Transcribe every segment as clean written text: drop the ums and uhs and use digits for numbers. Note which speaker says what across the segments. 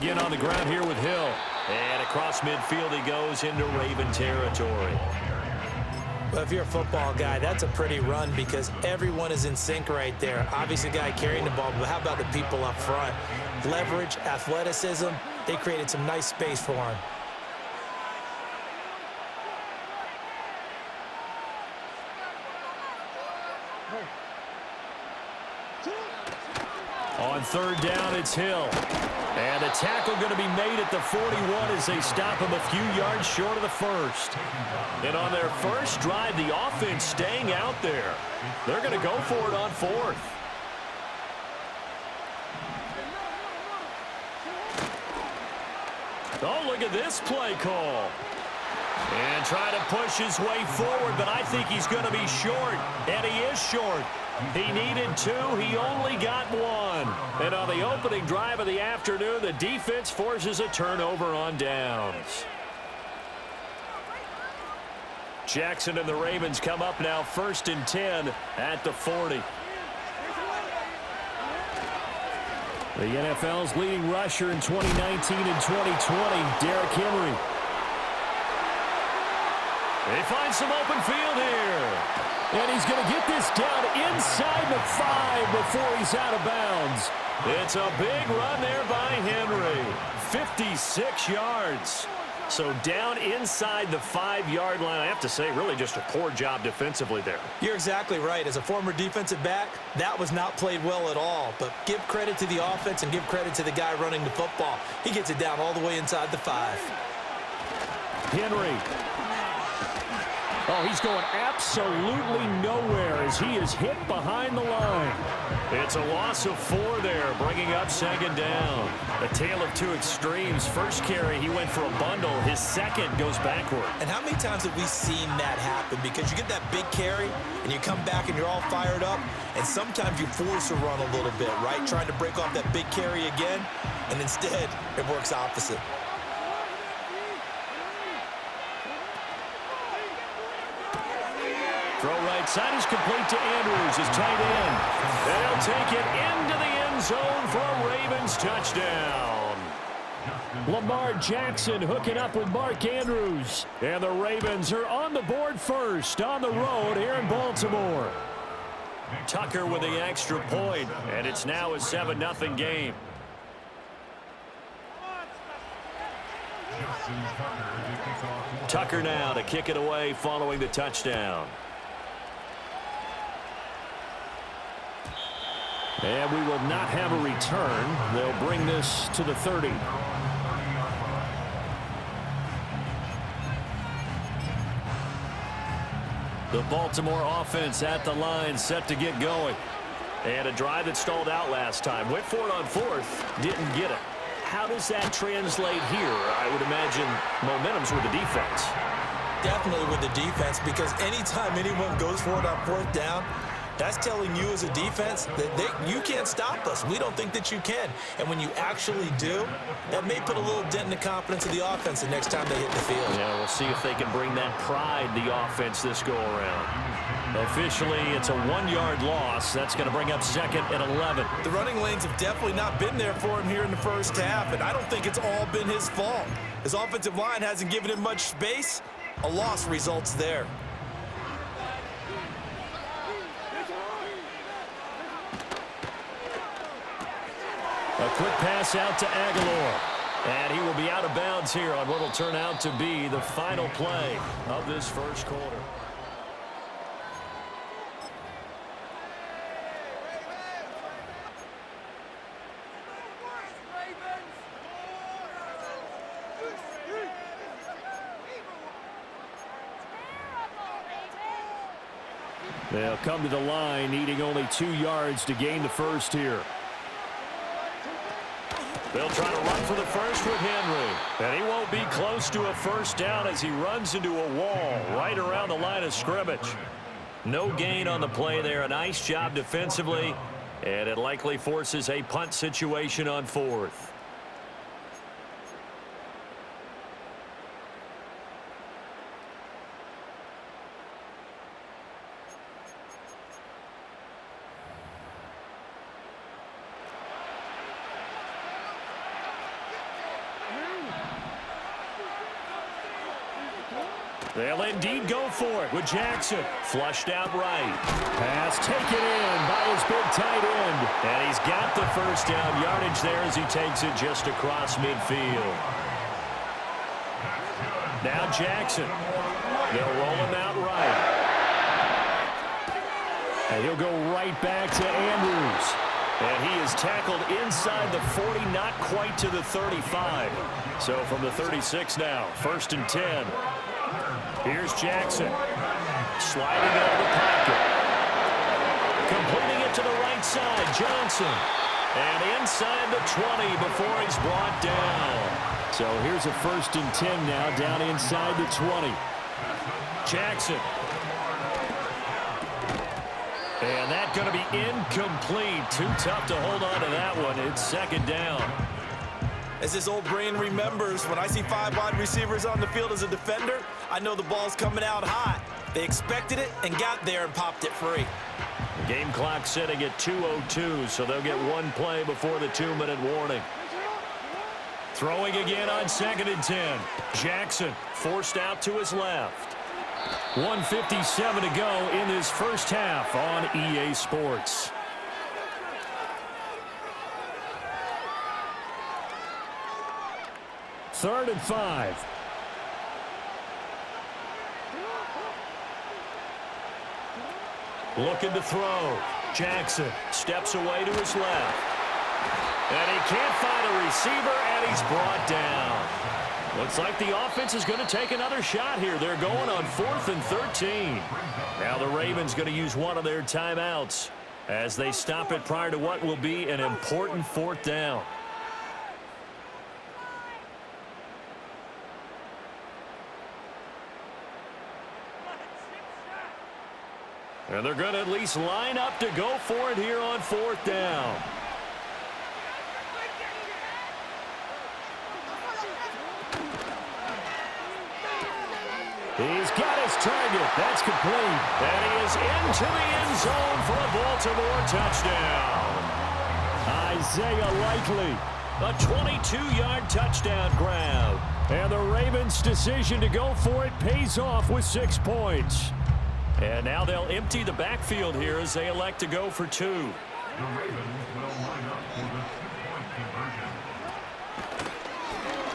Speaker 1: Again on the ground here with Hill. And across midfield he goes into Raven territory.
Speaker 2: Well, if you're a football guy, that's a pretty run because everyone is in sync right there. Obviously, the guy carrying the ball, but how about the people up front? Leverage, athleticism, they created some nice space for him.
Speaker 1: On third down, it's Hill. And a tackle going to be made at the 41 as they stop him a few yards short of the first. And on their first drive, the offense staying out there. They're going to go for it on fourth. Oh, look at this play call. And trying to push his way forward, but I think he's going to be short. And he is short. He needed two. He only got one. And on the opening drive of the afternoon, the defense forces a turnover on downs. Jackson and the Ravens come up now 1st and 10 at the 40. The NFL's leading rusher in 2019 and 2020, Derrick Henry. They find some open field here. And he's going to get this down inside the 5 before he's out of bounds. It's a big run there by Henry. 56 yards. So down inside the 5-yard line. I have to say, really just a poor job defensively there.
Speaker 2: You're exactly right. As a former defensive back, that was not played well at all. But give credit to the offense and give credit to the guy running the football. He gets it down all the way inside the 5.
Speaker 1: Henry. Oh, he's going absolutely nowhere as he is hit behind the line. It's a loss of 4 there, bringing up 2nd down. A tale of two extremes. First carry, he went for a bundle. His second goes backward.
Speaker 2: And how many times have we seen that happen? Because you get that big carry, and you come back and you're all fired up, and sometimes you force a run a little bit, right? Trying to break off that big carry again, and instead it works opposite.
Speaker 1: Throw right side is complete to Andrews, his tight end. And he'll take it into the end zone for a Ravens touchdown. Lamar Jackson hooking up with Mark Andrews. And the Ravens are on the board first on the road here in Baltimore. Tucker with the extra point, and it's now a 7-0 game. Tucker now to kick it away following the touchdown. And we will not have a return. They'll bring this to the 30. The Baltimore offense at the line, set to get going. And a drive that stalled out last time. Went for it on 4th, didn't get it. How does that translate here? I would imagine momentum's with the defense.
Speaker 2: Definitely with the defense, because anytime anyone goes for it on 4th down, that's telling you as a defense that you can't stop us. We don't think that you can. And when you actually do, that may put a little dent in the confidence of the offense the next time they hit the field.
Speaker 1: Yeah, we'll see if they can bring that pride, the offense, this go-around. Officially, it's a 1-yard loss. That's going to bring up 2nd and 11.
Speaker 2: The running lanes have definitely not been there for him here in the first half, and I don't think it's all been his fault. His offensive line hasn't given him much space. A loss results there.
Speaker 1: A quick pass out to Aguilar. And he will be out of bounds here on what will turn out to be the final play of this first quarter. They'll come to the line, needing only 2 yards to gain the first here. They'll try to run for the first with Henry. And he won't be close to a first down as he runs into a wall right around the line of scrimmage. No gain on the play there. A nice job defensively. And it likely forces a punt situation on 4th. They'll indeed go for it with Jackson. Flushed out right. Pass taken in by his big tight end. And he's got the first down yardage there as he takes it just across midfield. Now Jackson. They'll roll him out right. And he'll go right back to Andrews. And he is tackled inside the 40, not quite to the 35. So from the 36 now, 1st and 10. Here's Jackson. Sliding out of the pocket. Completing it to the right side, Johnson. And inside the 20 before he's brought down. So here's a 1st and 10 now, down inside the 20. Jackson. And that's going to be incomplete. Too tough to hold on to that one. It's 2nd down.
Speaker 2: As his old brain remembers, when I see 5 wide receivers on the field as a defender, I know the ball's coming out hot. They expected it and got there and popped it free.
Speaker 1: Game clock sitting at 2:02, so they'll get one play before the 2-minute warning. Throwing again on 2nd and 10. Jackson forced out to his left. 1:57 to go in this first half on EA Sports. Third and 5. Looking to throw. Jackson steps away to his left. And he can't find a receiver, and he's brought down. Looks like the offense is going to take another shot here. They're going on 4th and 13. Now the Ravens going to use one of their timeouts as they stop it prior to what will be an important 4th down. And they're going to at least line up to go for it here on 4th down. He's got his target. That's complete. And he is into the end zone for a Baltimore touchdown. Isaiah Likely, a 22-yard touchdown grab. And the Ravens' decision to go for it pays off with 6 points. And now they'll empty the backfield here as they elect to go for 2.
Speaker 3: The Ravens will line up for the 2-point conversion.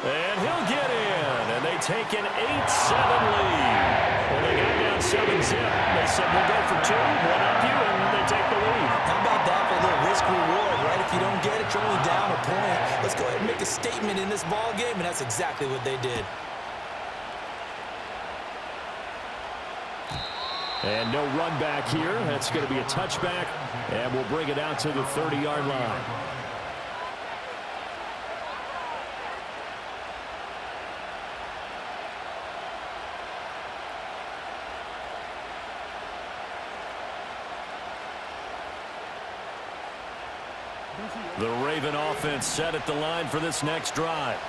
Speaker 1: And he'll get in, and they take an 8-7 lead. Well, they got down 7-zip. They said, we'll go for 2, one up you, and they take the lead.
Speaker 2: How about that for a little risk-reward, right? If you don't get it, you're only down a point. Let's go ahead and make a statement in this ball game, and that's exactly what they did.
Speaker 1: And no run back here. That's going to be a touchback, and we'll bring it out to the 30-yard line. The Raven offense set at the line for this next drive.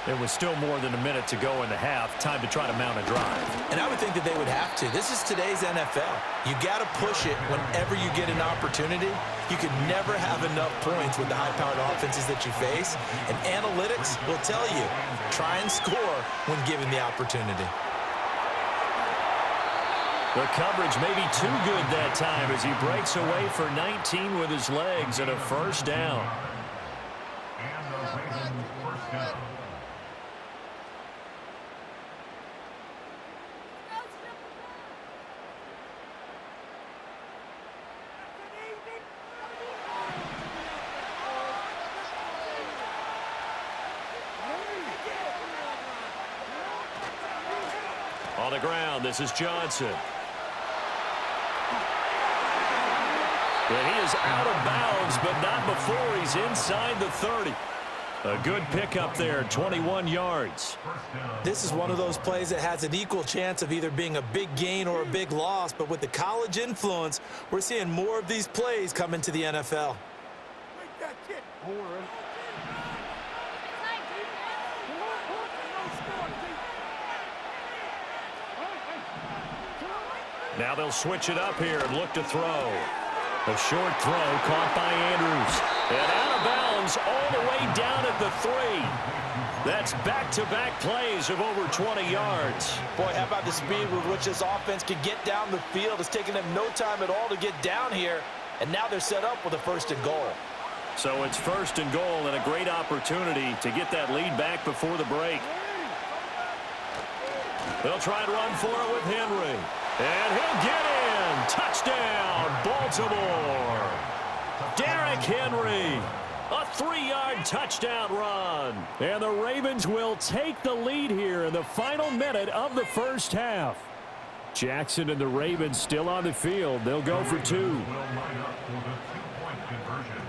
Speaker 1: There was still more than a minute to go in the half. Time to try to mount a drive.
Speaker 2: And I would think that they would have to. This is today's NFL. You got to push it whenever you get an opportunity. You can never have enough points with the high-powered offenses that you face. And analytics will tell you, try and score when given the opportunity.
Speaker 1: The coverage may be too good that time as he breaks away for 19 with his legs and a first down.
Speaker 3: And the Ravens first down.
Speaker 1: On the ground, this is Johnson. And he is out of bounds, but not before he's inside the 30. A good pickup there, 21 yards.
Speaker 2: This is one of those plays that has an equal chance of either being a big gain or a big loss, but with the college influence, we're seeing more of these plays come into the NFL.
Speaker 1: Now they'll switch it up here and look to throw. A short throw caught by Andrews. And out of bounds all the way down at the 3. That's back-to-back plays of over 20 yards.
Speaker 2: Boy, how about the speed with which this offense can get down the field? It's taken them no time at all to get down here, and now they're set up with a 1st and goal.
Speaker 1: So it's 1st and goal and a great opportunity to get that lead back before the break. They'll try and run for it with Henry. And he'll get in. Touchdown, Baltimore. Derrick Henry. A 3-yard touchdown run. And the Ravens will take the lead here in the final minute of the first half. Jackson and the Ravens still on the field. They'll go for 2.
Speaker 3: Will line up for the 2-point conversion.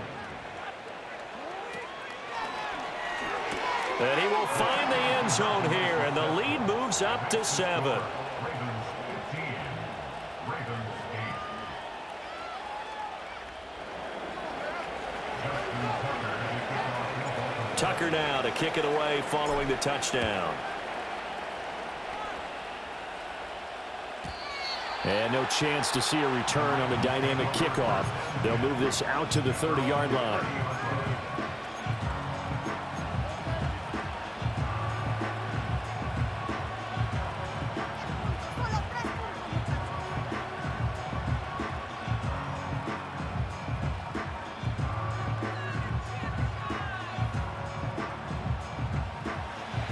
Speaker 1: And he will find the end zone here, and the lead moves up to 7.
Speaker 3: Ravens 15. Ravens 8.
Speaker 1: Tucker now to kick it away following the touchdown. And no chance to see a return on the dynamic kickoff. They'll move this out to the 30-yard line.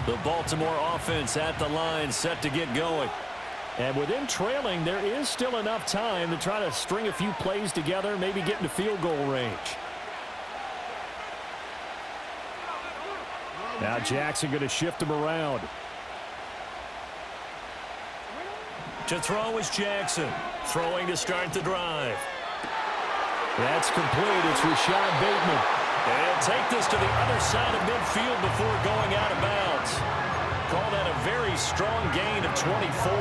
Speaker 1: The Baltimore offense at the line, set to get going. And with them trailing, there is still enough time to try to string a few plays together, maybe get into field goal range. Now Jackson going to shift him around. To throw is Jackson. Throwing to start the drive. That's complete. It's Rashad Bateman. And he'll take this to the other side of midfield before going out of bounds. Call that a very strong gain of 24.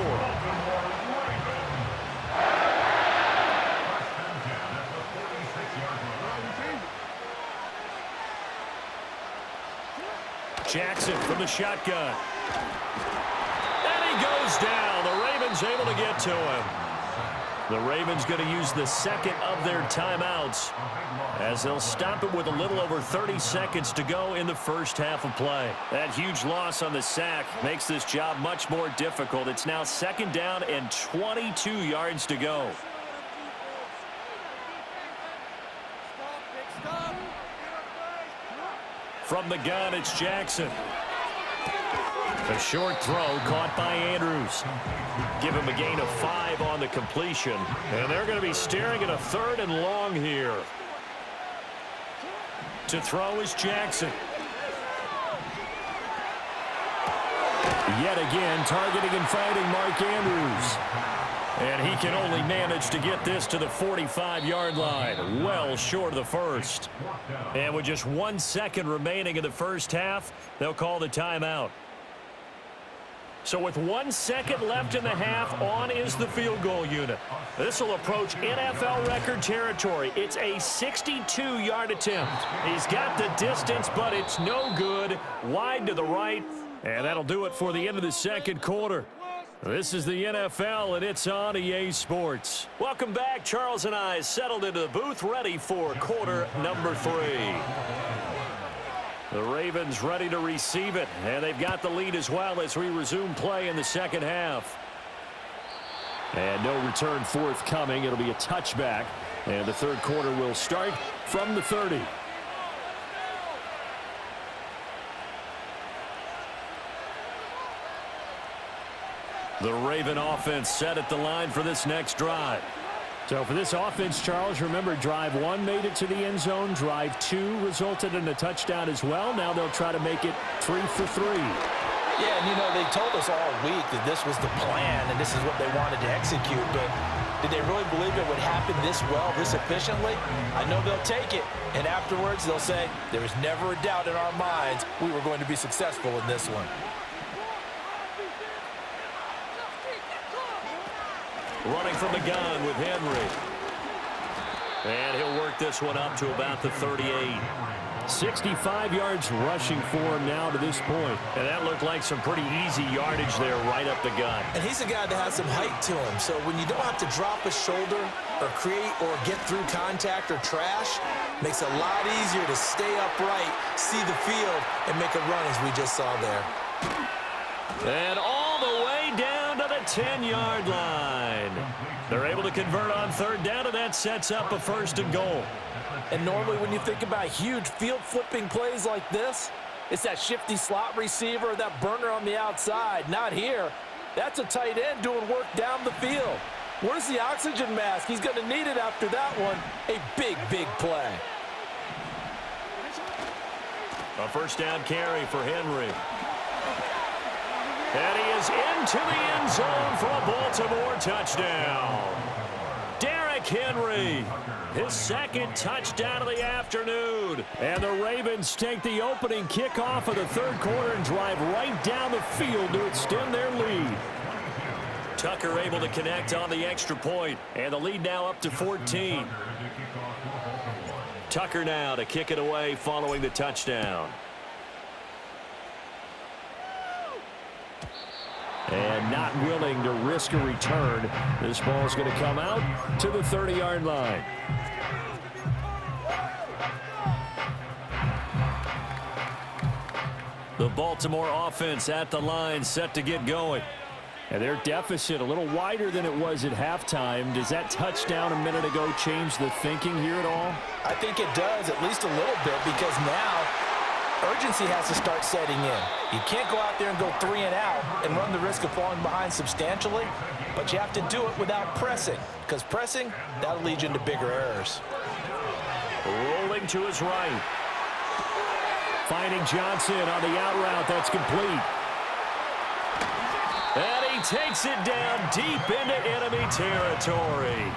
Speaker 1: Jackson from the shotgun. And he goes down. The Ravens able to get to him. The Ravens going to use the second of their timeouts as they'll stop it with a little over 30 seconds to go in the first half of play. That huge loss on the sack makes this job much more difficult. It's now 2nd down and 22 yards to go. From the gun, it's Jackson. A short throw caught by Andrews. Give him a gain of 5 on the completion. And they're going to be staring at a 3rd and long here. To throw is Jackson. Yet again, targeting and finding Mark Andrews. And he can only manage to get this to the 45-yard line. Well short of the first. And with just 1 second remaining in the first half, they'll call the timeout. So with 1 second left in the half, on is the field goal unit. This will approach NFL record territory. It's a 62-yard attempt. He's got the distance, but it's no good. Wide to the right, and that'll do it for the end of the second quarter. This is the NFL, and it's on EA Sports. Welcome back. Charles and I settled into the booth, ready for quarter number 3. The Ravens ready to receive it, and they've got the lead as well as we resume play in the second half. And no return forthcoming. It'll be a touchback, and the third quarter will start from the 30. The Raven offense set at the line for this next drive. So for this offense, Charles, remember drive 1 made it to the end zone. Drive 2 resulted in a touchdown as well. Now they'll try to make it 3 for 3.
Speaker 2: Yeah, and you know, they told us all week that this was the plan and this is what they wanted to execute, but did they really believe it would happen this well, this efficiently? I know they'll take it, and afterwards they'll say, there was never a doubt in our minds we were going to be successful in this one.
Speaker 1: Running from the gun with Henry. And he'll work this one up to about the 38. 65 yards rushing for him now to this point. And that looked like some pretty easy yardage there right up the gut.
Speaker 2: And he's a guy that has some height to him. So when you don't have to drop a shoulder or create or get through contact or trash, makes it a lot easier to stay upright, see the field, and make a run as we just saw there.
Speaker 1: And all the way down to the 10-yard line. They're able to convert on third down, and that sets up a 1st and goal.
Speaker 4: And normally when you think about huge field-flipping plays like this, it's that shifty slot receiver, that burner on the outside. Not here. That's a tight end doing work down the field. Where's the oxygen mask? He's going to need it after that one. A big, big play.
Speaker 1: A 1st down carry for Henry. And he is into the end zone for a Baltimore touchdown. Derrick Henry, his 2nd touchdown of the afternoon. And the Ravens take the opening kickoff of the 3rd quarter and drive right down the field to extend their lead. Tucker able to connect on the extra point, and the lead now up to 14. Tucker now to kick it away following the touchdown. And not willing to risk a return. This ball is going to come out to the 30-yard line. The Baltimore offense at the line, set to get going. And their deficit a little wider than it was at halftime. Does that touchdown a minute ago change the thinking here at all?
Speaker 4: I think it does, at least a little bit, because now urgency has to start setting in. You can't go out there and go 3 and out and run the risk of falling behind substantially, but you have to do it without pressing, because pressing, that'll lead you into bigger errors.
Speaker 1: Rolling to his right. Finding Johnson on the out route. That's complete. And he takes it down deep into enemy territory.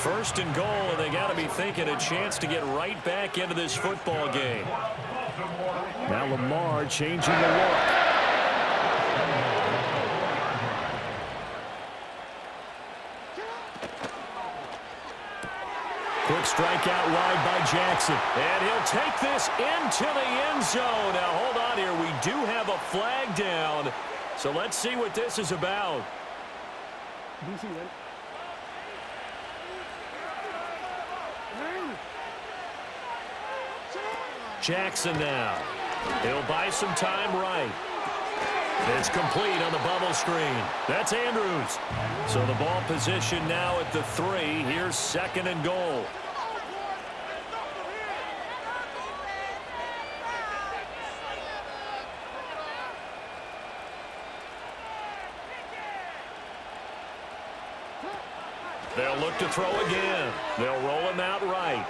Speaker 1: 1st and goal, and they got to be thinking a chance to get right back into this football game. Now Lamar changing the look. Quick strike out wide by Jackson. And he'll take this into the end zone. Now hold on here. We do have a flag down. So let's see what this is about. Jackson now. He'll buy some time right. It's complete on the bubble screen. That's Andrews. So the ball position now at the 3. Here's 2nd and goal. They'll look to throw again. They'll roll him out right.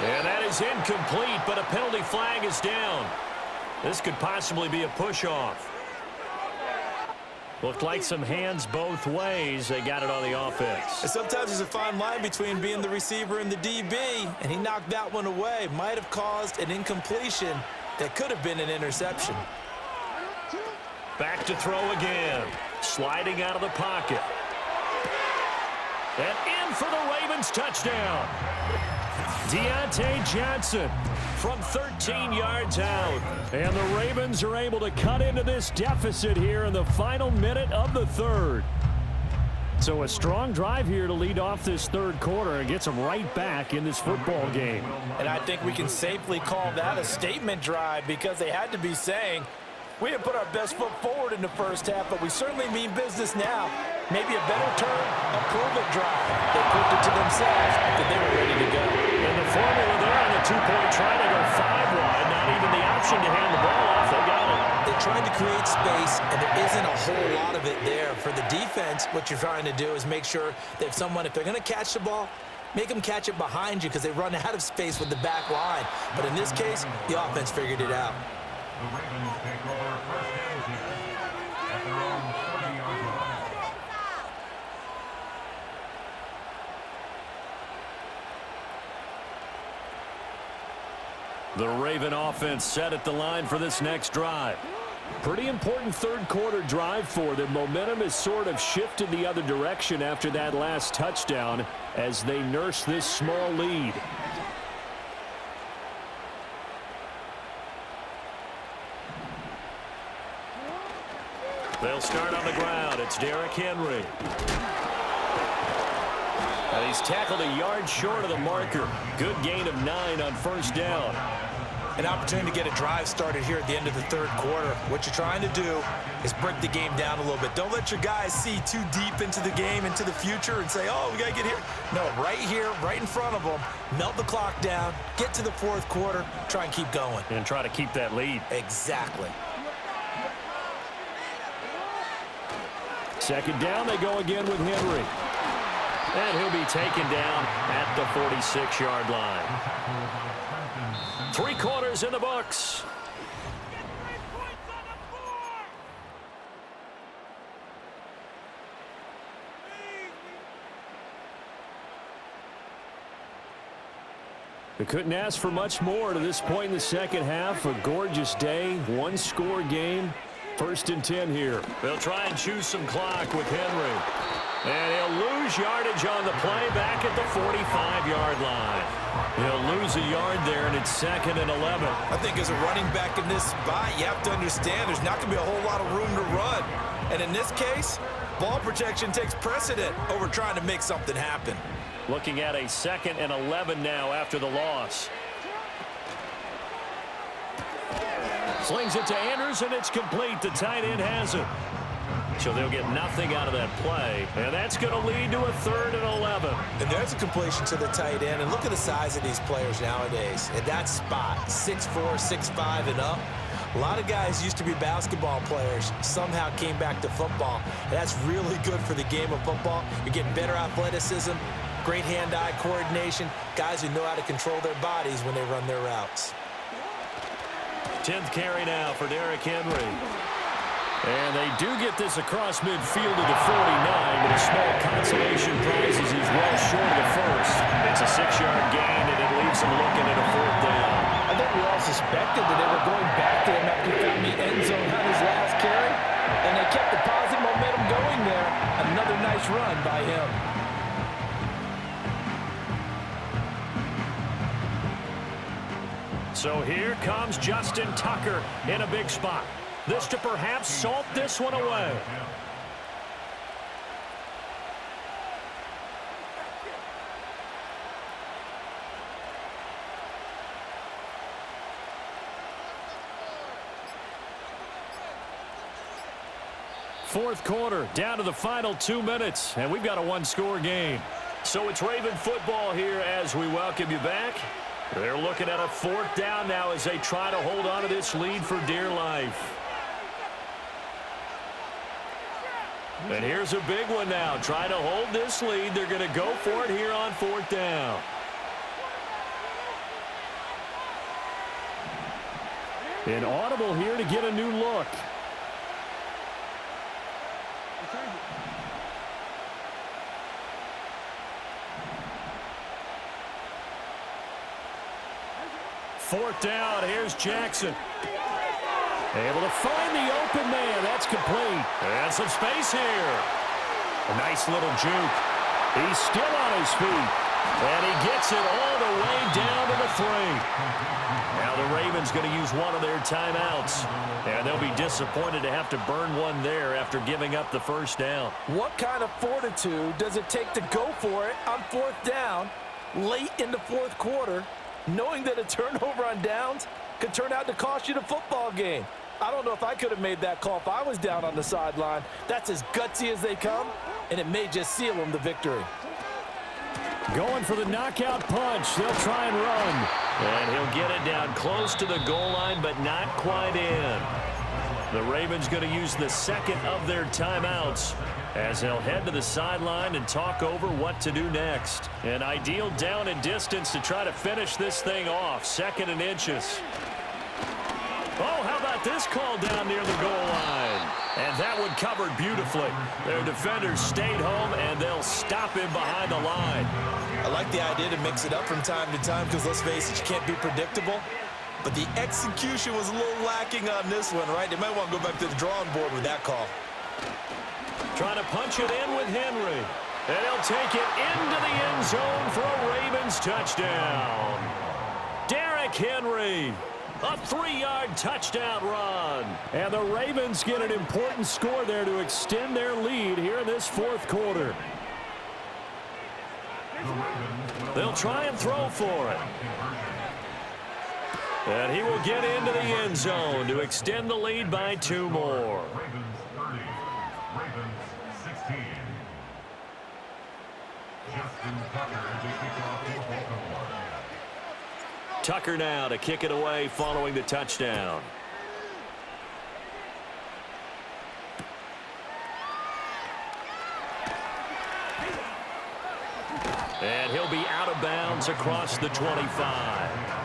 Speaker 1: And that is incomplete, but a penalty flag is down. This could possibly be a push-off. Looked like some hands both ways. They got it on the offense.
Speaker 2: And sometimes there's a fine line between being the receiver and the DB, and he knocked that one away. Might have caused an incompletion that could have been an interception.
Speaker 1: Back to throw again. Sliding out of the pocket. And in for the Ravens touchdown. Deontay Johnson from 13 yards out. And the Ravens are able to cut into this deficit here in the final minute of the 3rd. So a strong drive here to lead off this 3rd quarter and gets them right back in this football game.
Speaker 4: And I think we can safely call that a statement drive, because they had to be saying, we didn't put our best foot forward in the 1st half, but we certainly mean business now. Maybe a better term, a prove-it drive. They proved it to themselves that they were ready to go.
Speaker 1: And the formula there on the 2-point try to go 5 wide. Not even the option to hand the ball off. They got it.
Speaker 2: They tried to create space, and there isn't a whole lot of it there. For the defense, what you're trying to do is make sure that if they're going to catch the ball, make them catch it behind you, because they run out of space with the back line. But in this case, the offense figured it out.
Speaker 3: The Ravens take over 1st and 10 at their own 30-yard line.
Speaker 1: The Raven offense set at the line for this next drive. Pretty important 3rd quarter drive for them. Momentum has sort of shifted the other direction after that last touchdown as they nurse this small lead. They'll start on the ground. It's Derrick Henry. And he's tackled a yard short of the marker. Good gain of 9 on first down.
Speaker 2: An opportunity to get a drive started here at the end of the third quarter. What you're trying to do is break the game down a little bit. Don't let your guys see too deep into the game, into the future, and say, oh, we got to get here. No, right here, right in front of them, melt the clock down, get to the fourth quarter, try and keep going.
Speaker 1: And try to keep that lead.
Speaker 2: Exactly.
Speaker 1: Second down, they go again with Henry. And he'll be taken down at the 46-yard line. 3 quarters in the books. They couldn't ask for much more to this point in the second half. A gorgeous day, 1-score game. 1st and 10 here. They'll try and choose some clock with Henry. And he'll lose yardage on the play back at the 45-yard line. He'll lose a yard there, and it's 2nd and 11.
Speaker 2: I think as a running back in this spot, you have to understand there's not going to be a whole lot of room to run. And in this case, ball protection takes precedent over trying to make something happen.
Speaker 1: Looking at a 2nd and 11 now after the loss. Slings it to Andrews, and it's complete. The tight end has it. So they'll get nothing out of that play. And that's going to lead to a 3rd and 11.
Speaker 2: And there's a completion to the tight end. And look at the size of these players nowadays. At that spot, 6'4", 6'5", and up. A lot of guys used to be basketball players, somehow came back to football. And that's really good for the game of football. You're getting better athleticism, great hand-eye coordination, guys who know how to control their bodies when they run their routes.
Speaker 1: 10th carry now for Derrick Henry. And they do get this across midfield to the 49, but a small consolation prize as he's well short of the first. It's a 6-yard gain, and it leaves him looking at a 4th down.
Speaker 4: I think we all suspected that they were going back to him after he found the end zone on his last carry, and they kept the positive momentum going there. Another nice run by him.
Speaker 1: So here comes Justin Tucker in a big spot. This to perhaps salt this one away. Fourth quarter, down to the final 2 minutes, and we've got a 1-score game. So it's Raven football here as we welcome you back. They're looking at a 4th down now as they try to hold on to this lead for dear life. And here's a big one now. Trying to hold this lead. They're going to go for it here on 4th down. An audible here to get a new look. Fourth down. Here's Jackson. Able to find the open man. That's complete. And some space here. A nice little juke. He's still on his feet. And he gets it all the way down to the 3. Now the Ravens going to use one of their timeouts. And they'll be disappointed to have to burn one there after giving up the first down.
Speaker 4: What kind of fortitude does it take to go for it on 4th down late in the fourth quarter, knowing that a turnover on downs could turn out to cost you the football game? I don't know if I could have made that call if I was down on the sideline. That's as gutsy as they come, and it may just seal them the victory.
Speaker 1: Going for the knockout punch. They'll try and run. And he'll get it down close to the goal line, but not quite in. The Ravens going to use the 2nd of their timeouts as they'll head to the sideline and talk over what to do next. An ideal down and distance to try to finish this thing off. 2nd and inches. Oh, how about this call down near the goal line? And that one covered beautifully. Their defenders stayed home, and they'll stop him behind the line.
Speaker 2: I like the idea to mix it up from time to time because, let's face it, you can't be predictable. But the execution was a little lacking on this one, right? They might want to go back to the drawing board with that call.
Speaker 1: Trying to punch it in with Henry. And he'll take it into the end zone for a Ravens touchdown. Derrick Henry. A 3-yard touchdown run. And the Ravens get an important score there to extend their lead here in this fourth quarter. They'll try and throw for it. And he will get into the end zone to extend the lead by 2 more.
Speaker 3: Ravens 30, Ravens 16. Justin Tucker as he kicks off for Baltimore.
Speaker 1: Tucker now to kick it away following the touchdown. And he'll be out of bounds across the 25.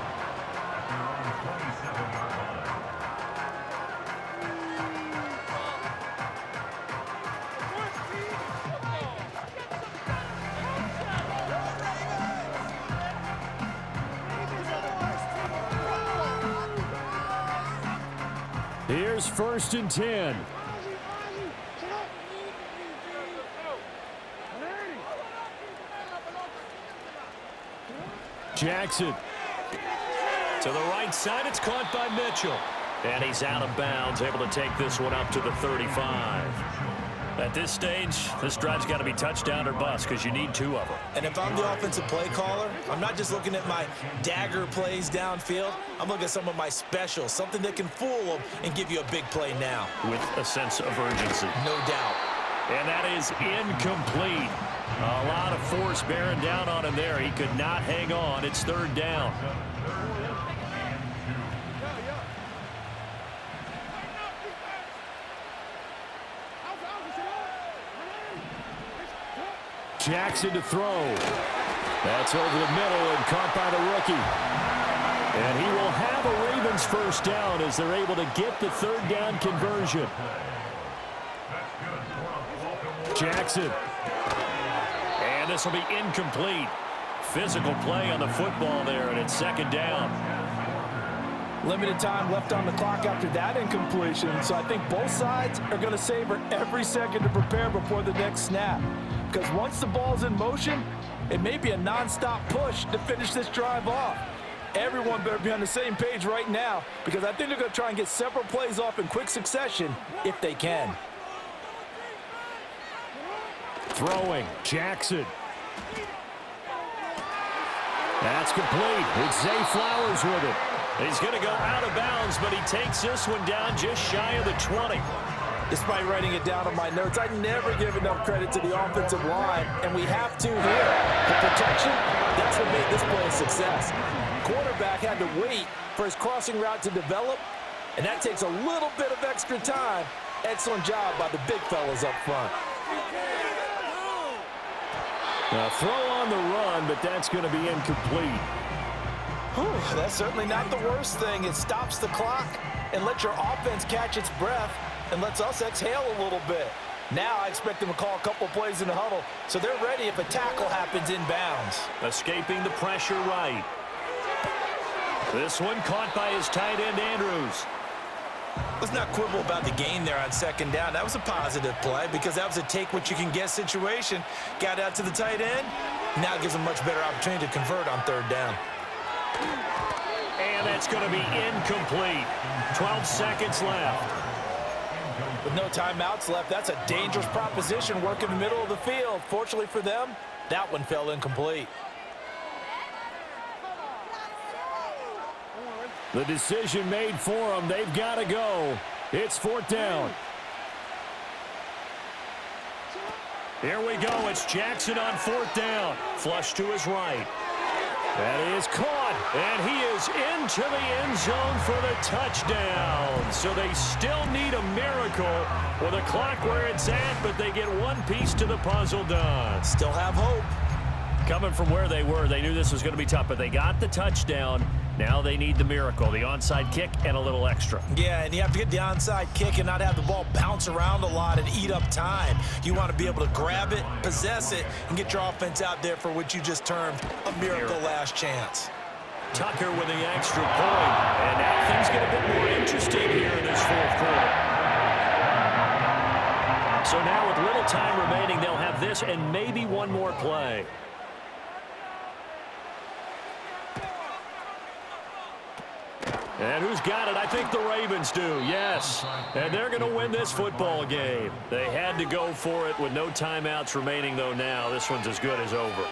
Speaker 1: Here's 1st and 10. Jackson. To the right side, it's caught by Mitchell. And he's out of bounds, able to take this one up to the 35. At this stage, this drive's got to be touchdown or bust because you need 2 of them.
Speaker 2: And if I'm the offensive play caller, I'm not just looking at my dagger plays downfield. I'm looking at some of my specials, something that can fool them and give you a big play now.
Speaker 1: With a sense of urgency.
Speaker 2: No doubt.
Speaker 1: And that is incomplete. A lot of force bearing down on him there. He could not hang on. It's 3rd down. Jackson to throw. That's over the middle and caught by the rookie. And he will have a Ravens 1st down as they're able to get the 3rd down conversion. Jackson. And this will be incomplete. Physical play on the football there, and it's 2nd down.
Speaker 4: Limited time left on the clock after that incompletion, so I think both sides are going to savor every second to prepare before the next snap. Because once the ball's in motion, it may be a non-stop push to finish this drive off. Everyone better be on the same page right now because I think they're going to try and get several plays off in quick succession if they can.
Speaker 1: Throwing, Jackson. That's complete. It's Zay Flowers with it. He's going to go out of bounds, but he takes this one down just shy of the 20.
Speaker 4: Despite writing it down on my notes, I never give enough credit to the offensive line, and we have to here. The protection, that's what made this play a success. Quarterback had to wait for his crossing route to develop, and that takes a little bit of extra time. Excellent job by the big fellas up front.
Speaker 1: Now throw on the run, but that's going to be incomplete.
Speaker 4: Whew, that's certainly not the worst thing. It stops the clock and lets your offense catch its breath and lets us exhale a little bit. Now I expect them to call a couple plays in the huddle, so they're ready if a tackle happens inbounds.
Speaker 1: Escaping the pressure right. This one caught by his tight end, Andrews.
Speaker 2: Let's not quibble about the gain there on 2nd down. That was a positive play because that was a take-what-you-can-get situation. Got out to the tight end. Now it gives them a much better opportunity to convert on 3rd down.
Speaker 1: And that's going to be incomplete. 12 seconds left.
Speaker 4: With no timeouts left, that's a dangerous proposition working the middle of the field. Fortunately for them, that one fell incomplete.
Speaker 1: The decision made for them. They've got to go. It's 4th down. Here we go. It's Jackson on 4th down. Flush to his right. That is caught, and he is into the end zone for the touchdown. So they still need a miracle with a clock where it's at, but they get one piece to the puzzle done.
Speaker 2: Still have hope.
Speaker 1: Coming from where they were, they knew this was going to be tough, but they got the touchdown. Now they need the miracle, the onside kick and a little extra.
Speaker 2: Yeah, and you have to get the onside kick and not have the ball bounce around a lot and eat up time. You want to be able to grab it, possess it, and get your offense out there for what you just termed a miracle last chance.
Speaker 1: Tucker with the extra point, and now things get a bit more interesting here in this 4th quarter. So now with little time remaining, they'll have this and maybe one more play. And who's got it? I think the Ravens do, yes. And they're going to win this football game. They had to go for it with no timeouts remaining, though, now. This one's as good as over.